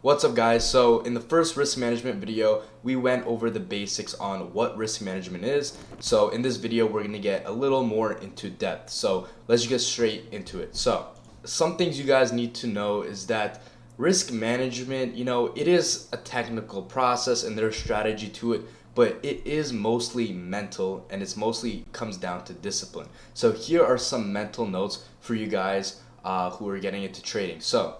What's up guys? So in the first risk management video, we went over the basics on what risk management is. So in this video, we're gonna get a little more into depth. So let's get straight into it. So some things you guys need to know is that risk management, it is a technical process and there's strategy to it, but it is mostly mental and it's mostly comes down to discipline. So here are some mental notes for you guys who are getting into trading. So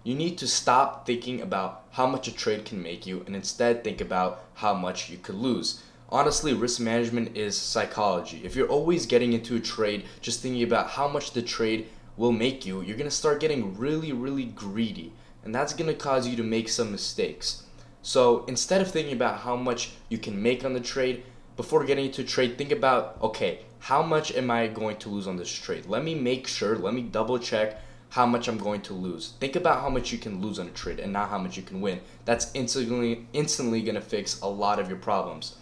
you need to stop thinking about how much a trade can make you and instead think about how much you could lose. Honestly, risk management is psychology. If you're always getting into a trade just thinking about how much the trade will make you, you're going to start getting really, really greedy. And that's going to cause you to make some mistakes. So instead of thinking about how much you can make on the trade, before getting into a trade, think about, okay, how much am I going to lose on this trade? Let me double check how much I'm going to lose. Think about how much you can lose on a trade and not how much you can win. That's instantly gonna fix a lot of your problems.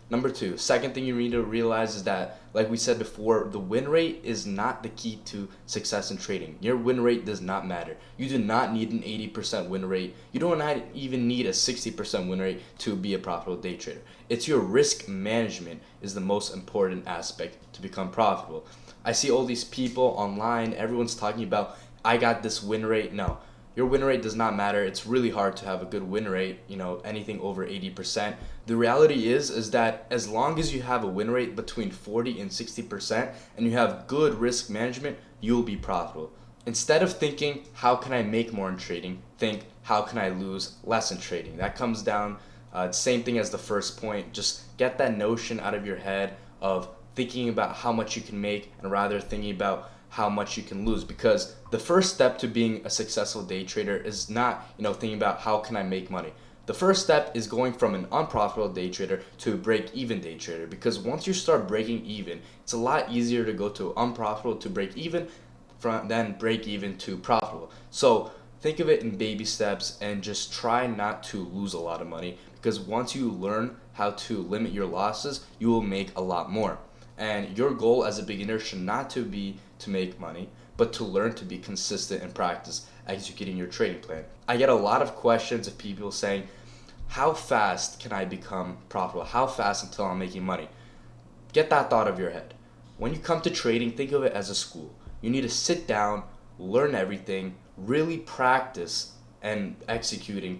Number two, second thing you need to realize is that, like we said before, the win rate is not the key to success in trading. Your win rate does not matter. You do not need an 80% win rate. You don't even need a 60% win rate to be a profitable day trader. It's your risk management is the most important aspect to become profitable. I see all these people online, everyone's talking about I got this win rate. No, your win rate does not matter. It's really hard to have a good win rate, anything over 80%. The reality is that as long as you have a win rate between 40 and 60% and you have good risk management, you'll be profitable. Instead of thinking, how can I make more in trading, think, how can I lose less in trading? That comes down, same thing as the first point. Just get that notion out of your head of thinking about how much you can make and rather thinking about how much you can lose, because the first step to being a successful day trader is not thinking about how can I make money. The first step is going from an unprofitable day trader to a break-even day trader, because once you start breaking even, it's a lot easier to go to unprofitable to break even than break even to profitable. So think of it in baby steps and just try not to lose a lot of money, because once you learn how to limit your losses, you will make a lot more. And your goal as a beginner should not to be to make money, but to learn to be consistent and practice executing your trading plan. I get a lot of questions of people saying, how fast can I become profitable? How fast until I'm making money? Get that thought of your head. When you come to trading, think of it as a school. You need to sit down, learn everything, really practice executing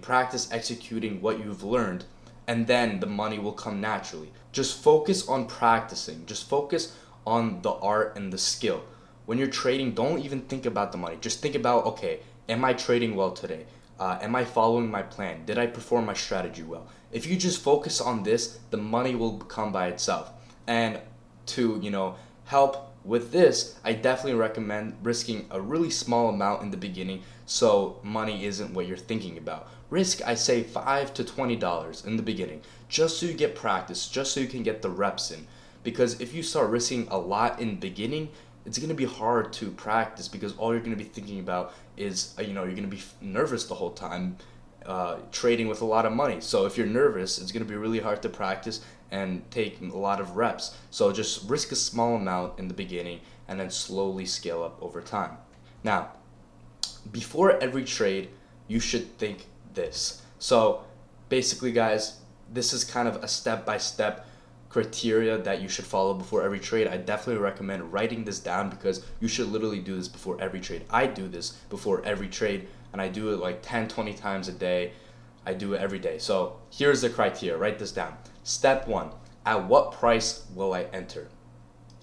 what you've learned, and then the money will come naturally. Just focus on practicing. Just focus on the art and the skill. When you're trading, don't even think about the money. Just think about, okay, am I trading well today? Am I following my plan? Did I perform my strategy well? If you just focus on this, the money will come by itself. And to, help with this, I definitely recommend risking a really small amount in the beginning so money isn't what you're thinking about. Risk, I say $5 to $20 in the beginning, just so you get practice, just so you can get the reps in. Because if you start risking a lot in the beginning, it's going to be hard to practice, because all you're going to be thinking about is, you're going to be nervous the whole time trading with a lot of money. So if you're nervous, it's going to be really hard to practice and take a lot of reps. So just risk a small amount in the beginning and then slowly scale up over time. Now, before every trade, you should think this. So basically, guys, this is kind of a step-by-step criteria that you should follow before every trade. I definitely recommend writing this down, because you should literally do this before every trade. I do this before every trade, and I do it like 10-20 times a day. I do it every day. So here's the criteria. Write this down. Step 1, at what price will I enter?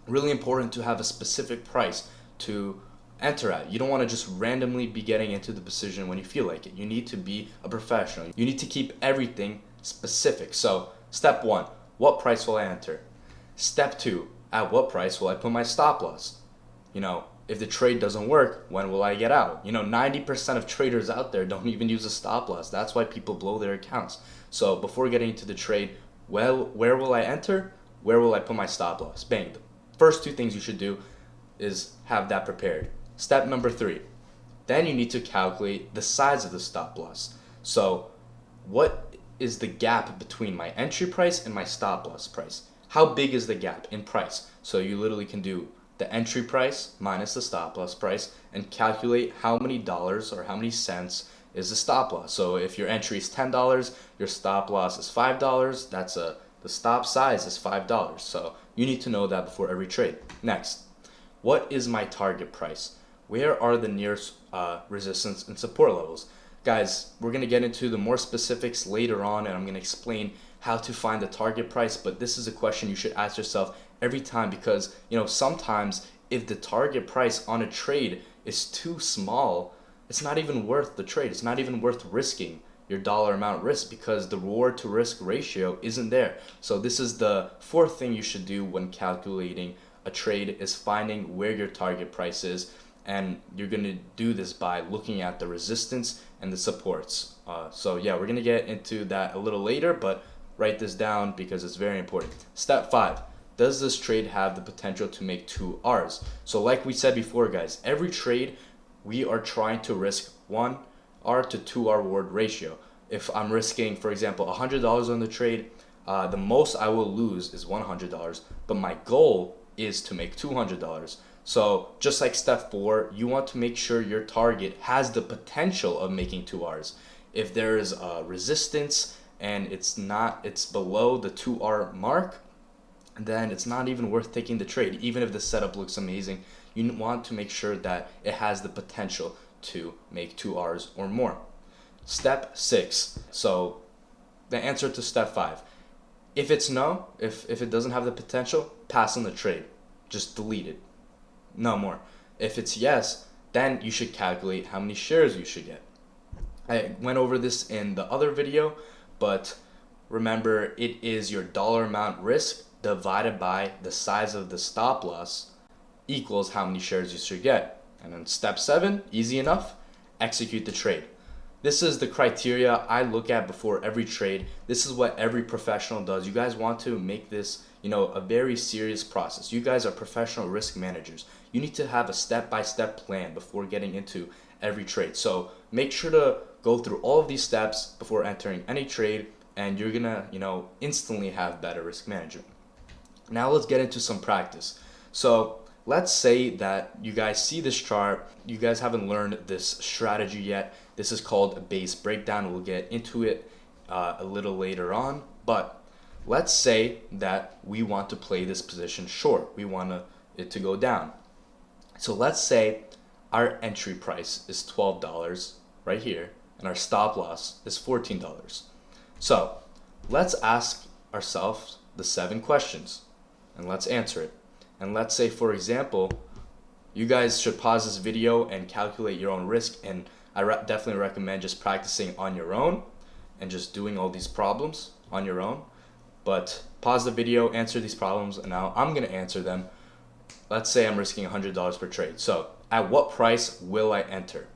Really important to have a specific price to enter at. You don't want to just randomly be getting into the position when you feel like it. You need to be a professional. You need to keep everything specific. So step 1, what price will I enter? Step 2, at what price will I put my stop loss? If the trade doesn't work, when will I get out? 90% of traders out there don't even use a stop loss. That's why people blow their accounts. So before getting into the trade, well, where will I enter? Where will I put my stop loss? Bang. The first two things you should do is have that prepared. Step number 3, then you need to calculate the size of the stop loss. So what is the gap between my entry price and my stop loss price? How big is the gap in price? So you literally can do the entry price minus the stop loss price and calculate how many dollars or how many cents is the stop loss. So if your entry is $10, your stop loss is $5. The stop size is $5. So you need to know that before every trade. Next, what is my target price? Where are the nearest resistance and support levels? Guys, we're going to get into the more specifics later on, and I'm going to explain how to find the target price, but this is a question you should ask yourself every time, because sometimes if the target price on a trade is too small, it's not even worth the trade. It's not even worth risking your dollar amount risk, because the reward to risk ratio isn't there. So this is the fourth thing you should do when calculating a trade, is finding where your target price is. And you're going to do this by looking at the resistance and the supports. So yeah, we're going to get into that a little later, but write this down because it's very important. Step 5. Does this trade have the potential to make 2 R's? So like we said before, guys, every trade we are trying to risk 1 R to 2 R reward ratio. If I'm risking, for example, $100 on the trade, the most I will lose is $100, but my goal is to make $200. So just like step 4, you want to make sure your target has the potential of making 2 R's. If there is a resistance and it's below the 2R mark, then it's not even worth taking the trade. Even if the setup looks amazing, you want to make sure that it has the potential to make 2 R's or more. Step 6. So the answer to step 5. If it's no, if it doesn't have the potential, pass on the trade. Just delete it. No more. If it's yes, then you should calculate how many shares you should get. I went over this in the other video, but remember, it is your dollar amount risk divided by the size of the stop loss equals how many shares you should get. And then step 7, easy enough, execute the trade. This is the criteria I look at before every trade. This is what every professional does. You guys want to make this, a very serious process. You guys are professional risk managers. You need to have a step-by-step plan before getting into every trade. So make sure to go through all of these steps before entering any trade, and you're gonna, instantly have better risk management. Now let's get into some practice. So let's say that you guys see this chart, you guys haven't learned this strategy yet. This is called a base breakdown. We'll get into it a little later on, but let's say that we want to play this position short. We want it to go down. So let's say our entry price is $12 right here, and our stop loss is $14. So let's ask ourselves the 7 questions, and let's answer it. And let's say, for example, you guys should pause this video and calculate your own risk, and I definitely recommend just practicing on your own and just doing all these problems on your own. But pause the video, answer these problems, and now I'm going to answer them. Let's say I'm risking $100 per trade. So at what price will I enter?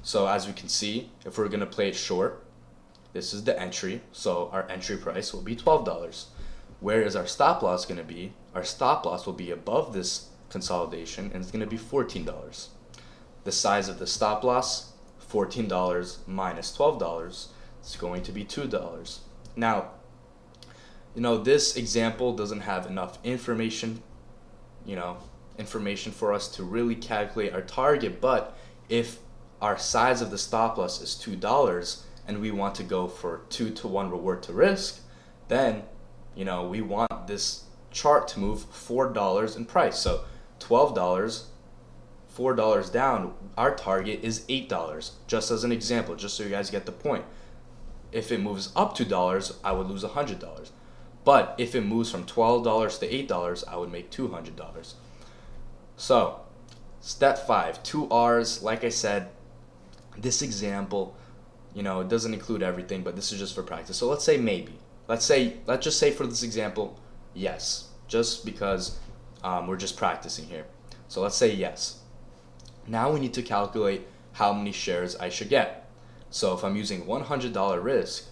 So as we can see, if we're going to play it short, this is the entry. So our entry price will be $12. Where is our stop loss going to be? Our stop loss will be above this consolidation, and it's going to be $14. The size of the stop loss, $14 minus $12, is going to be $2. Now, this example doesn't have enough information for us to really calculate our target, but if our size of the stop loss is $2 and we want to go for 2-to-1 reward to risk, then we want this chart to move $4 in price. So $12, $4 down, our target is $8, just as an example, just so you guys get the point. If it moves up $2, I would lose $100. But if it moves from $12 to $8, I would make $200. So step 5, 2 R's. Like I said, this example, it doesn't include everything, but this is just for practice. So let's say maybe. Let's just say for this example, yes, just because we're just practicing here. So let's say yes. Now we need to calculate how many shares I should get. So if I'm using $100 risk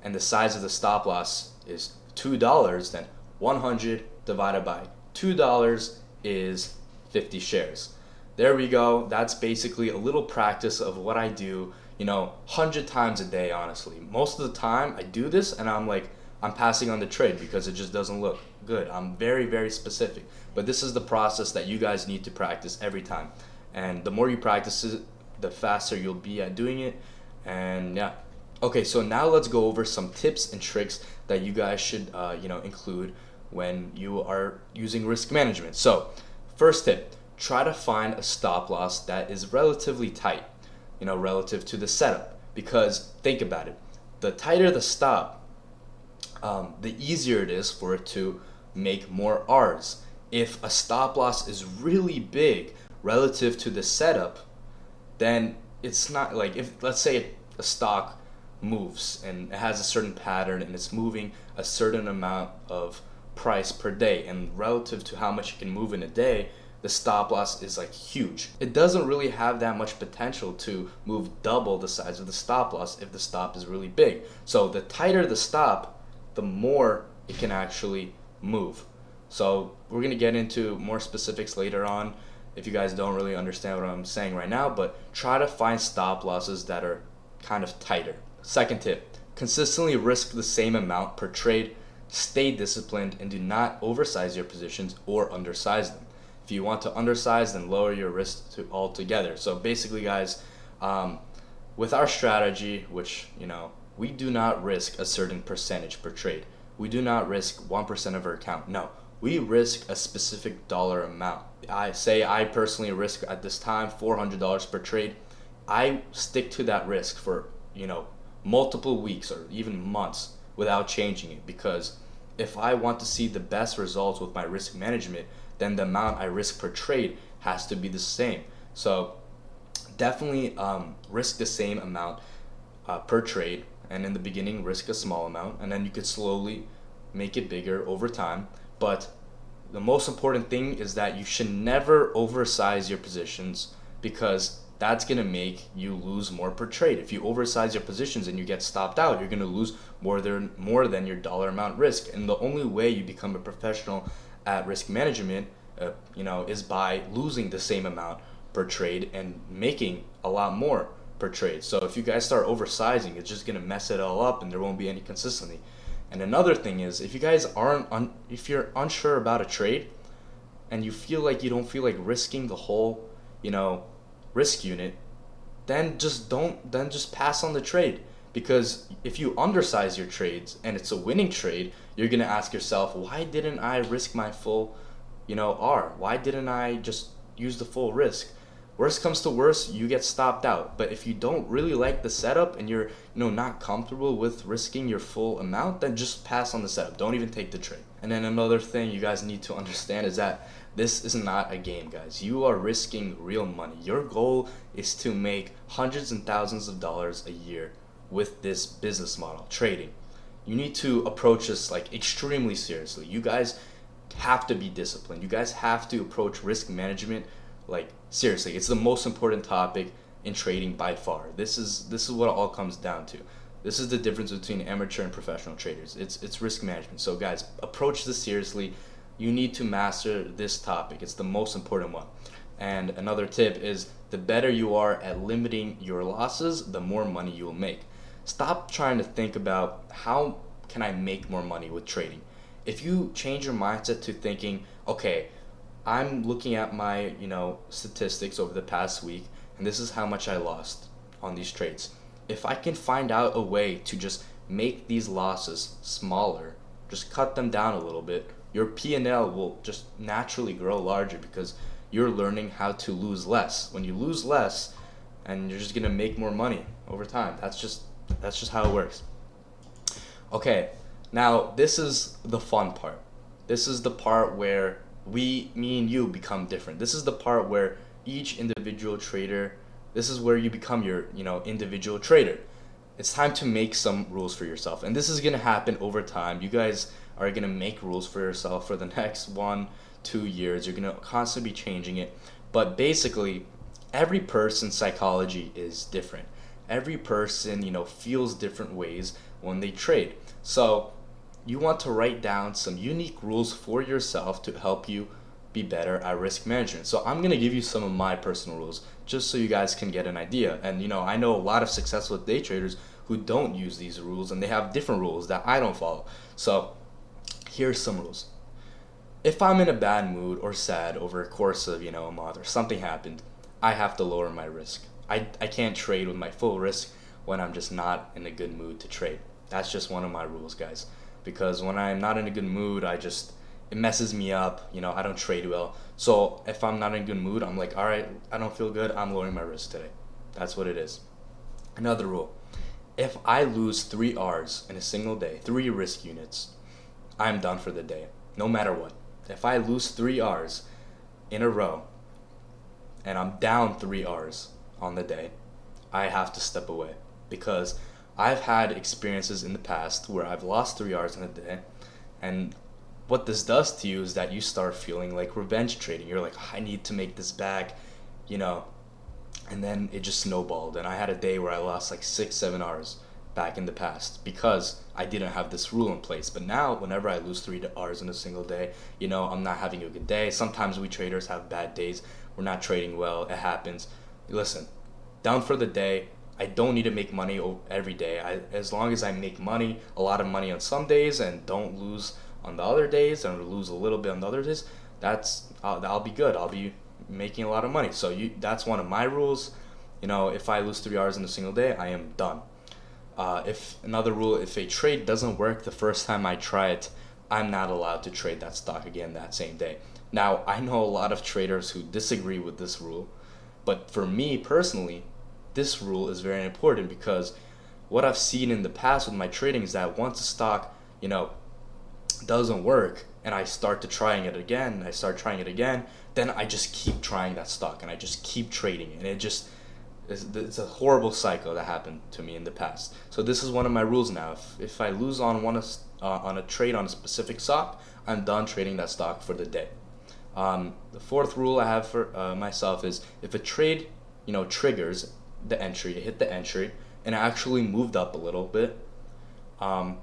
and the size of the stop loss is $2, then 100 divided by $2 is 50 shares. There we go. That's basically a little practice of what I do, 100 times a day, honestly. Most of the time I do this and I'm passing on the trade because it just doesn't look good. I'm very, very specific. But this is the process that you guys need to practice every time. And the more you practice the faster you'll be at doing it. And yeah. Okay, so now let's go over some tips and tricks that you guys should include when you are using risk management. So, first tip, try to find a stop loss that is relatively tight, relative to the setup. Because think about it, the tighter the stop, the easier it is for it to make more R's. If a stop loss is really big relative to the setup, then it's not like, if let's say a stock moves and it has a certain pattern and it's moving a certain amount of price per day, and relative to how much it can move in a day, the stop loss is like huge. It doesn't really have that much potential to move double the size of the stop loss if the stop is really big. So the tighter the stop, the more it can actually move. So we're going to get into more specifics later on if you guys don't really understand what I'm saying right now, but try to find stop losses that are kind of tighter. Second tip, consistently risk the same amount per trade. Stay disciplined and do not oversize your positions or undersize them. If you want to undersize, then lower your risk to altogether. So basically, guys, with our strategy, which, we do not risk a certain percentage per trade. We do not risk 1% of our account. No, we risk a specific dollar amount. I personally risk at this time $400 per trade. I stick to that risk for, multiple weeks or even months without changing it, because if I want to see the best results with my risk management, then the amount I risk per trade has to be the same. So definitely risk the same amount per trade, and in the beginning risk a small amount, and then you could slowly make it bigger over time. But the most important thing is that you should never oversize your positions, because that's going to make you lose more per trade. If you oversize your positions and you get stopped out, you're going to lose more than your dollar amount risk. And the only way you become a professional at risk management, is by losing the same amount per trade and making a lot more per trade. So if you guys start oversizing, it's just going to mess it all up and there won't be any consistency. And another thing is, if you guys if you're unsure about a trade and you don't feel like risking the whole, risk unit, then just pass on the trade. Because if you undersize your trades and it's a winning trade, you're gonna ask yourself, why didn't I risk my full, R? Why didn't I just use the full risk? Worst comes to worst, you get stopped out. But if you don't really like the setup and you're not comfortable with risking your full amount, then just pass on the setup. Don't even take the trade. And then another thing you guys need to understand is that this is not a game, guys. You are risking real money. Your goal is to make hundreds and thousands of dollars a year with this business model, trading. You need to approach this like extremely seriously. You guys have to be disciplined. You guys have to approach risk management like seriously. It's the most important topic in trading by far. This is what it all comes down to. This is the difference between amateur and professional traders. It's risk management. So guys, approach this seriously. You need to master this topic. It's the most important one. And another tip is, the better you are at limiting your losses, the more money you will make. Stop trying to think about how can I make more money with trading. If you change your mindset to thinking, okay, I'm looking at my, statistics over the past week, and this is how much I lost on these trades. If I can find out a way to just make these losses smaller, just cut them down a little bit, your P&L will just naturally grow larger, because you're learning how to lose less. When you lose less, and you're just gonna make more money over time. That's just how it works. Okay, now this is the fun part. This is the part where me and you become different. This is the part where each individual trader, this is where you become your, individual trader. It's time to make some rules for yourself. And this is gonna happen over time. You guys are gonna make rules for yourself for the next 1-2 years. You're gonna constantly be changing it. But basically, every person's psychology is different. Every person, feels different ways when they trade. So you want to write down some unique rules for yourself to help you be better at risk management. So I'm going to give you some of my personal rules just so you guys can get an idea. And I know a lot of successful day traders who don't use these rules, and they have different rules that I don't follow. So here's some rules. If I'm in a bad mood or sad over a course of, a month, or something happened, I have to lower my risk. I can't trade with my full risk when I'm just not in a good mood to trade. That's just one of my rules, guys. Because when I'm not in a good mood, it messes me up. I don't trade well. So if I'm not in a good mood, I'm like, all right, I don't feel good. I'm lowering my risk today. That's what it is. Another rule: if I lose 3 Rs in a single day, 3 risk units, I'm done for the day, no matter what. If I lose 3 Rs in a row and I'm down 3 Rs on the day, I have to step away, because I've had experiences in the past where I've lost 3 Rs in a day, and what this does to you is that you start feeling like revenge trading. You're like, I need to make this back, you know, and then it just snowballed. And I had a day where I lost like 6, 7 Rs back in the past because I didn't have this rule in place. But now, whenever I lose 3 Rs in a single day, I'm not having a good day. Sometimes we traders have bad days. We're not trading well. It happens. Listen, down for the day. I don't need to make money every day. As long as I make money, a lot of money on some days, and don't lose on the other days, and lose a little bit on the other days, I'll be good. I'll be making a lot of money. So that's one of my rules. If I lose 3 Rs in a single day, I am done. If another rule: if a trade doesn't work the first time I try it, I'm not allowed to trade that stock again that same day. Now, I know a lot of traders who disagree with this rule, but for me personally, this rule is very important, because what I've seen in the past with my trading is that once a stock, doesn't work, and I start trying it again, then I just keep trying that stock and I just keep trading, and it's a horrible cycle that happened to me in the past. So this is one of my rules now. If I lose on a trade on a specific stock, I'm done trading that stock for the day. The fourth rule I have for myself is, if a trade triggers the entry, it hit the entry and it actually moved up a little bit, I'm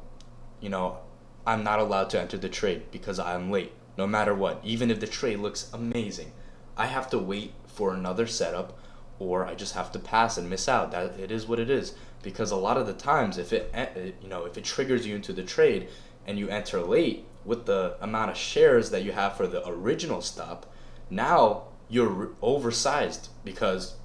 not allowed to enter the trade because I'm late, no matter what. Even if the trade looks amazing, I have to wait for another setup, or I just have to pass and miss out. That it is what it is. Because a lot of the times, if it triggers you into the trade and you enter late with the amount of shares that you have for the original stop, now you're oversized, because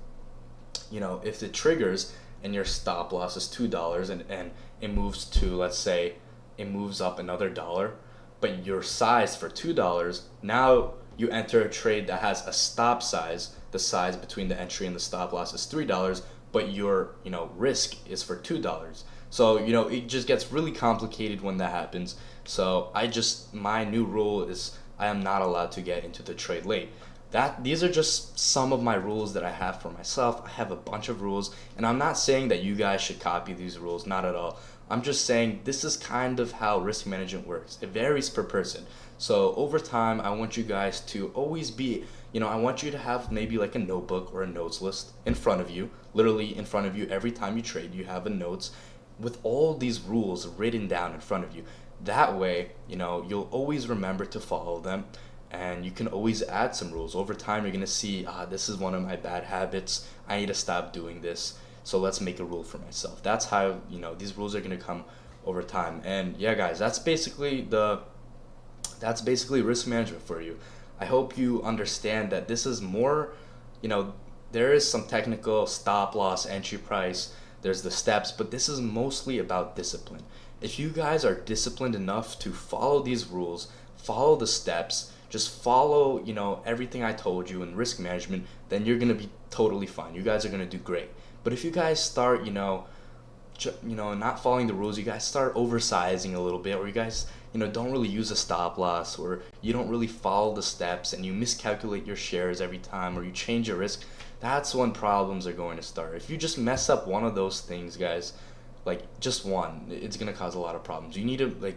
if it triggers and your stop loss is $2, and it moves to, let's say, it moves up another dollar, but you're sized for $2, now you enter a trade that has a stop size, the size between the entry and the stop loss is $3, but your risk is for $2. So it just gets really complicated when that happens. So my new rule is, I am not allowed to get into the trade late. These are just some of my rules that I have for myself. I have a bunch of rules, and I'm not saying that you guys should copy these rules, not at all. I'm just saying this is kind of how risk management works. It varies per person. So over time, I want you guys to always be, I want you to have maybe like a notebook or a notes list in front of you, literally in front of you. Every time you trade, you have a notes with all these rules written down in front of you. That way, you'll always remember to follow them, and you can always add some rules. Over time, you're going to see, this is one of my bad habits. I need to stop doing this. So let's make a rule for myself. That's how, these rules are going to come over time. And yeah, guys, that's basically risk management for you. I hope you understand that this is more, there is some technical stop loss, entry price, there's the steps, but this is mostly about discipline. If you guys are disciplined enough to follow these rules, follow the steps, just follow, everything I told you in risk management, then you're going to be totally fine. You guys are going to do great. But if you guys start, not following the rules, you guys start oversizing a little bit, or you guys, don't really use a stop loss, or you don't really follow the steps, and you miscalculate your shares every time, or you change your risk, that's when problems are going to start. If you just mess up one of those things, guys, like just one, it's going to cause a lot of problems. You need to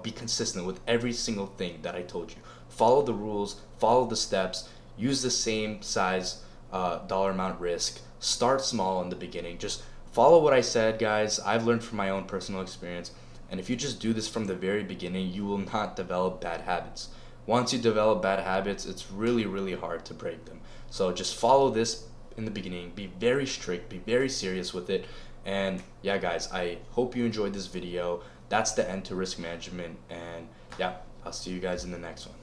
be consistent with every single thing that I told you. Follow the rules, follow the steps, use the same size dollar amount risk. Start small in the beginning. Just follow what I said, guys. I've learned from my own personal experience. And if you just do this from the very beginning, you will not develop bad habits. Once you develop bad habits, it's really, really hard to break them. So just follow this in the beginning. Be very strict. Be very serious with it. And yeah, guys, I hope you enjoyed this video. That's the end to risk management. And yeah, I'll see you guys in the next one.